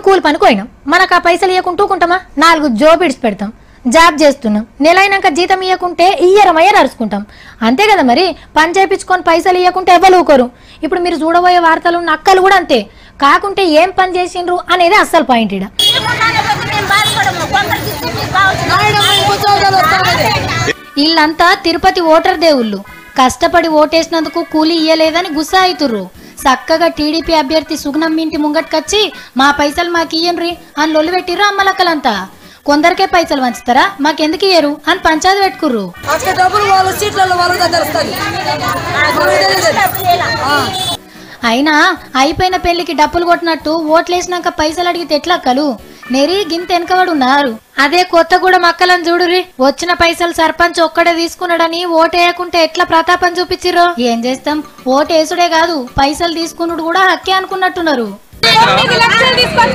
కూలి పనికి పోయినాం, మనకు ఆ పైసలు ఇవ్వకుంటూకుంటామా? 4 జాబ్ ఇడిచి పెడతాం, జాబ్ చేస్తున్నాం, నెల అయినాక జీతం ఇవ్వకుంటే ఇయ్యరమయ్య అరుచుకుంటాం. అంతే కదా మరి. పని చేయించుకొని పైసలు ఇవ్వకుంటే ఎవరు ఊకోరు. ఇప్పుడు మీరు చూడబోయే వార్తలు నక్కలు కూడా అంతే. కాకుంటే ఏం పని చేసిండ్రు అనేది అస్సలు పాయింట్. ఇడ వీళ్ళంతా తిరుపతి ఓటర్ దేవుళ్ళు. కష్టపడి ఓటేసినందుకు కూలి ఇయ్యలేదని గుస్సా అవుతుర్రు. చక్కగా టీడీపీ అభ్యర్థి సుగుణమ్మ ఇంటి ముంగట్కొచ్చి మా పైసలు మాకు ఇయ్యండ్రి అని లొల్లు పెట్టిర్రు అమ్మలక్కలంతా. కొందరికే పైసలు వంచుతారా, మాకెందుకు ఇయ్యరు అని పంచాయతీ పెట్టుకుర్రు. అయినా అయిపోయిన పెళ్లికి డప్పులు కొట్టినట్టు ఓట్లేసినాక పైసలు అడిగితే ఎట్లా కలు నెరి గింత వెనకబడి ఉన్నారు. అదే కొత్తగూడెం అక్కలను చూడురి, వచ్చిన పైసలు సర్పంచ్ ఒక్కడే తీసుకున్నాడని ఓటేయకుంటే ఎట్లా ప్రతాపం చూపించిర్రో. ఏం చేస్తాం, ఓటేసుడే కాదు పైసలు తీసుకున్నాడు కూడా హక్కే అనుకున్నట్టున్నారు. 9 లక్షలు తీసుకొని